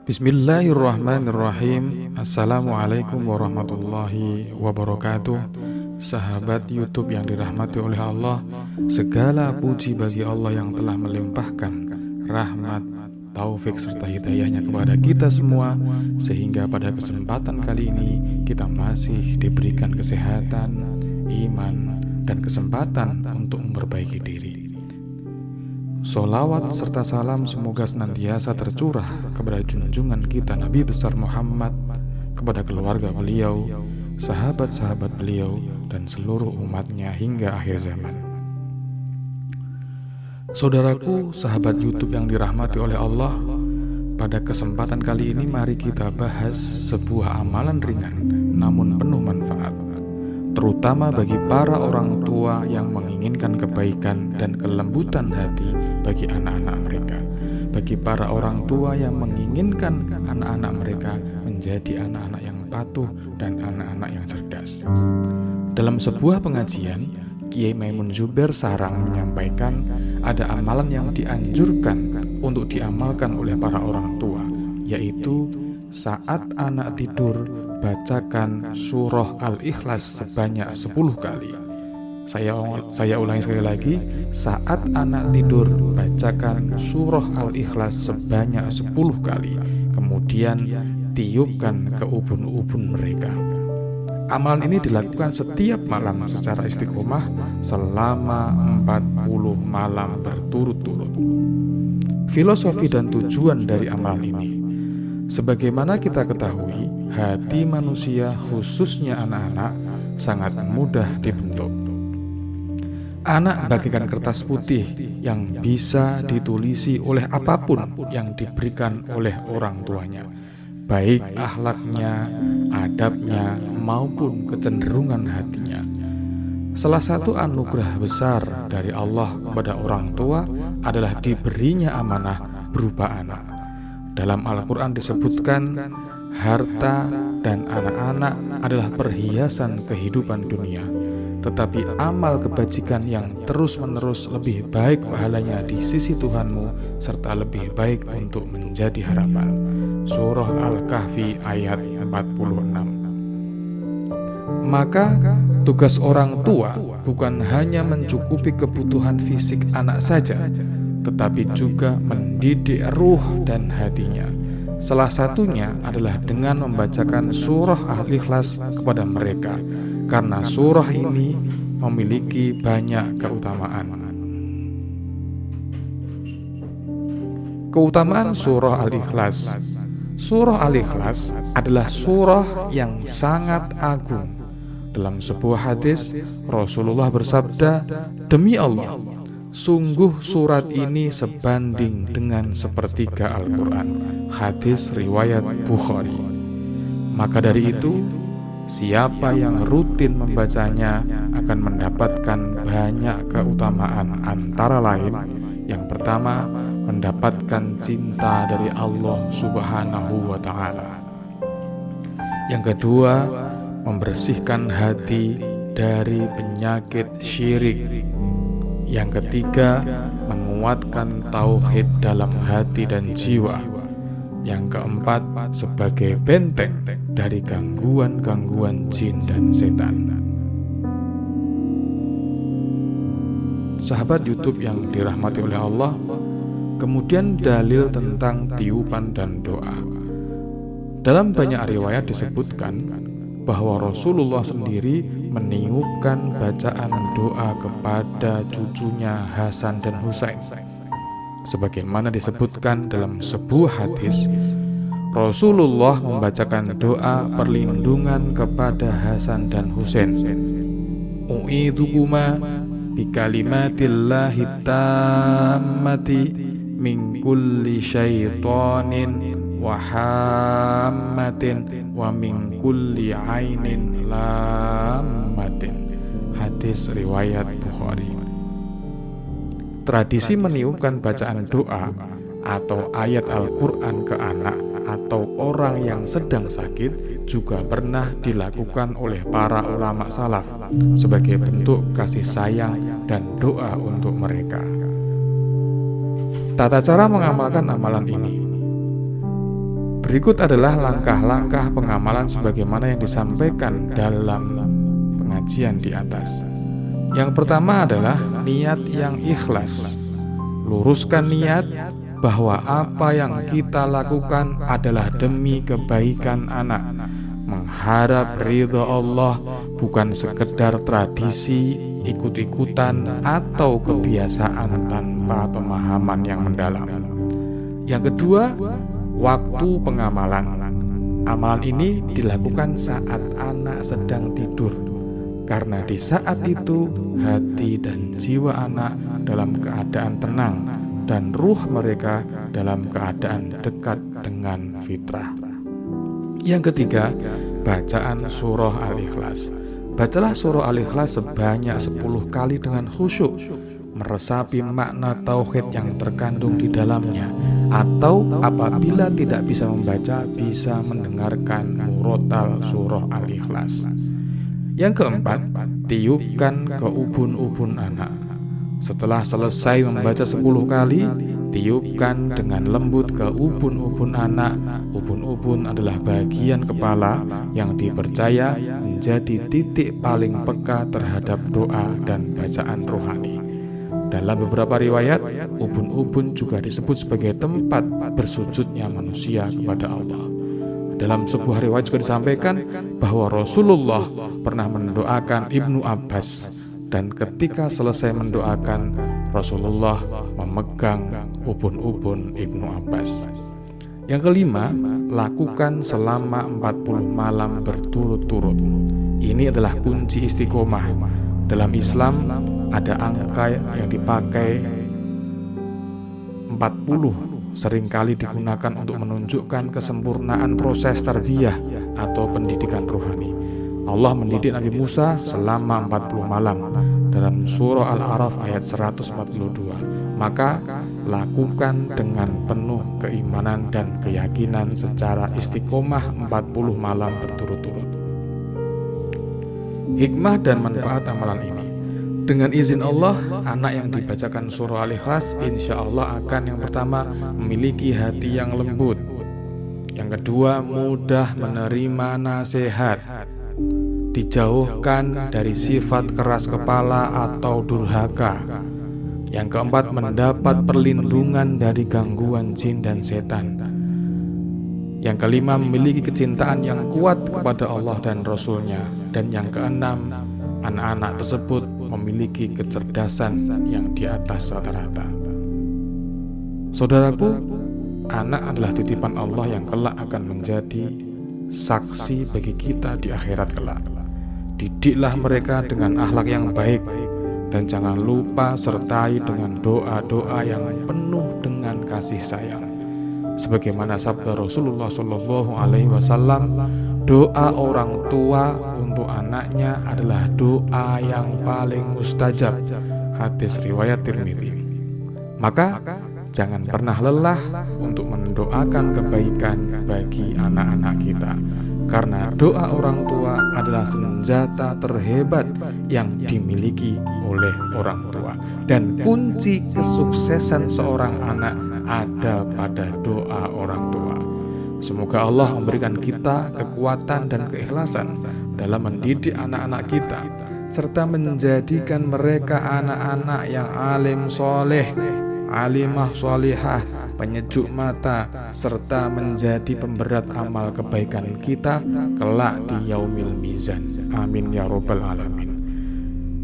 Bismillahirrahmanirrahim. Assalamualaikum warahmatullahi wabarakatuh. Sahabat YouTube yang dirahmati oleh Allah, segala puji bagi Allah yang telah melimpahkan rahmat, taufik serta hidayahnya kepada kita semua, sehingga pada kesempatan kali ini kita masih diberikan kesehatan, iman, dan kesempatan untuk memperbaiki diri. Sholawat serta salam semoga senantiasa tercurah kepada junjungan kita Nabi besar Muhammad, kepada keluarga beliau, sahabat-sahabat beliau, dan seluruh umatnya hingga akhir zaman. Saudaraku, sahabat YouTube yang dirahmati oleh Allah, pada kesempatan kali ini mari kita bahas sebuah amalan ringan namun penuh manfaat, terutama bagi para orang tua yang menginginkan kebaikan dan kelembutan hati bagi anak-anak mereka, bagi para orang tua yang menginginkan anak-anak mereka menjadi anak-anak yang patuh dan anak-anak yang cerdas. Dalam sebuah pengajian, Kiai Maimun Zubair Sarang menyampaikan ada amalan yang dianjurkan untuk diamalkan oleh para orang tua, yaitu saat anak tidur bacakan surah Al-Ikhlas sebanyak 10 kali. Saya ulangi sekali lagi, saat anak tidur bacakan surah Al-Ikhlas sebanyak 10 kali, kemudian tiupkan ke ubun-ubun mereka. Amalan ini dilakukan setiap malam secara istiqomah selama 40 malam berturut-turut. Filosofi dan tujuan dari amalan ini, sebagaimana kita ketahui, hati manusia khususnya anak-anak sangat mudah dibentuk. Anak bagaikan kertas putih yang bisa ditulisi oleh apapun yang diberikan oleh orang tuanya, baik akhlaknya, adabnya, maupun kecenderungan hatinya. Salah satu anugerah besar dari Allah kepada orang tua adalah diberinya amanah berupa anak. Dalam Al-Quran disebutkan, harta dan anak-anak adalah perhiasan kehidupan dunia, tetapi amal kebajikan yang terus-menerus lebih baik pahalanya di sisi Tuhanmu, serta lebih baik untuk menjadi harapan. Surah Al-Kahfi ayat 46. Maka tugas orang tua bukan hanya mencukupi kebutuhan fisik anak saja, tetapi juga mendidik ruh dan hatinya. Salah satunya adalah dengan membacakan surah Al-Ikhlas kepada mereka, karena surah ini memiliki banyak keutamaan. Keutamaan surah Al-Ikhlas. Surah Al-Ikhlas adalah surah yang sangat agung. Dalam sebuah hadis, Rasulullah bersabda, "Demi Allah, sungguh surat ini sebanding dengan sepertiga Al-Quran." Hadis riwayat Bukhari. Maka dari itu, siapa yang rutin membacanya akan mendapatkan banyak keutamaan, antara lain, yang pertama, mendapatkan cinta dari Allah Subhanahu wa Ta'ala. Yang kedua, membersihkan hati dari penyakit syirik. Yang ketiga, menguatkan tauhid dalam hati dan jiwa. Yang keempat, sebagai benteng dari gangguan-gangguan jin dan setan. Sahabat YouTube yang dirahmati oleh Allah, kemudian dalil tentang tiupan dan doa. Dalam banyak riwayat disebutkan bahwa Rasulullah sendiri meniupkan bacaan doa kepada cucunya Hasan dan Husain. Sebagaimana disebutkan dalam sebuah hadis, Rasulullah membacakan doa perlindungan kepada Hasan dan Husain. U'idzukuma bikalimatillahi tammati min kulli syaitonin wa hammatin wa min kulli ainin lammatin. Hadis riwayat Bukhari. Tradisi meniupkan bacaan doa atau ayat Al-Quran ke anak atau orang yang sedang sakit juga pernah dilakukan oleh para ulama salaf sebagai bentuk kasih sayang dan doa untuk mereka. Tata cara mengamalkan amalan ini. Berikut adalah langkah-langkah pengamalan sebagaimana yang disampaikan dalam pengajian di atas. Yang pertama adalah niat yang ikhlas. Luruskan niat bahwa apa yang kita lakukan adalah demi kebaikan anak, mengharap ridha Allah, bukan sekedar tradisi, ikut-ikutan, atau kebiasaan tanpa pemahaman yang mendalam. Yang kedua, waktu pengamalan. Amalan ini dilakukan saat anak sedang tidur, karena di saat itu hati dan jiwa anak dalam keadaan tenang dan ruh mereka dalam keadaan dekat dengan fitrah. Yang ketiga, bacaan surah Al-Ikhlas. Bacalah surah Al-Ikhlas sebanyak 10 kali dengan khusyuk, meresapi makna tauhid yang terkandung di dalamnya, atau apabila tidak bisa membaca, bisa mendengarkan murotal surah Al-Ikhlas. Yang keempat, tiupkan ke ubun-ubun anak. Setelah selesai membaca 10 kali, tiupkan dengan lembut ke ubun-ubun anak. Ubun-ubun adalah bagian kepala yang dipercaya menjadi titik paling peka terhadap doa dan bacaan rohani. Dalam beberapa riwayat, ubun-ubun juga disebut sebagai tempat bersujudnya manusia kepada Allah. Dalam sebuah riwayat juga disampaikan bahwa Rasulullah pernah mendoakan Ibnu Abbas, dan ketika selesai mendoakan, Rasulullah memegang ubun-ubun Ibnu Abbas. Yang kelima, lakukan selama 40 malam berturut-turut. Ini adalah kunci istiqomah. Dalam Islam ada angka yang dipakai 40, seringkali digunakan untuk menunjukkan kesempurnaan proses tarbiyah atau pendidikan rohani. Allah mendidik Nabi Musa selama 40 malam dalam surah Al-A'raf ayat 142. Maka lakukan dengan penuh keimanan dan keyakinan secara istiqomah 40 malam berturut-turut. Hikmah dan manfaat amalan ini. Dengan izin Allah, anak yang dibacakan surah Al-Ikhlas insya Allah akan yang pertama memiliki hati yang lembut. Yang kedua, mudah menerima nasihat, dijauhkan dari sifat keras kepala atau durhaka. Yang keempat, mendapat perlindungan dari gangguan jin dan setan. Yang kelima, memiliki kecintaan yang kuat kepada Allah dan Rasul-Nya. Dan yang keenam, anak-anak tersebut memiliki kecerdasan yang di atas rata-rata. Saudaraku, anak adalah titipan Allah yang kelak akan menjadi saksi bagi kita di akhirat kelak. Didiklah mereka dengan akhlak yang baik, dan jangan lupa sertai dengan doa-doa yang penuh dengan kasih sayang. Sebagaimana sabda Rasulullah SAW, doa orang tua untuk anaknya adalah doa yang paling mustajab. Hadis riwayat Tirmidzi. Maka jangan pernah lelah untuk mendoakan kebaikan bagi anak-anak kita, karena doa orang tua adalah senjata terhebat yang dimiliki oleh orang tua. Dan kunci kesuksesan seorang anak ada pada doa orang tua. Semoga Allah memberikan kita kekuatan dan keikhlasan dalam mendidik anak-anak kita, serta menjadikan mereka anak-anak yang alim soleh, alimah solihah, penyejuk mata, serta menjadi pemberat amal kebaikan kita kelak di yaumil mizan. Amin ya robbal alamin.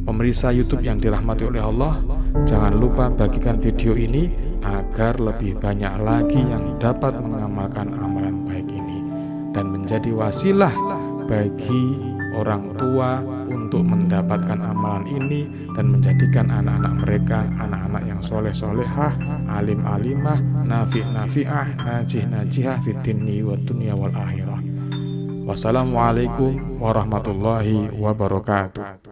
Pemirsa YouTube yang dirahmati oleh Allah, jangan lupa bagikan video ini agar lebih banyak lagi yang dapat mengamalkan amalan baik ini dan menjadi wasilah bagi orang tua untuk mendapatkan amalan ini dan menjadikan anak-anak mereka anak-anak yang soleh-solehah, alim-alimah, nafi'-nafi'ah, najih-najihah fid dinni wa dunya wal akhirah. Wassalamualaikum warahmatullahi wabarakatuh.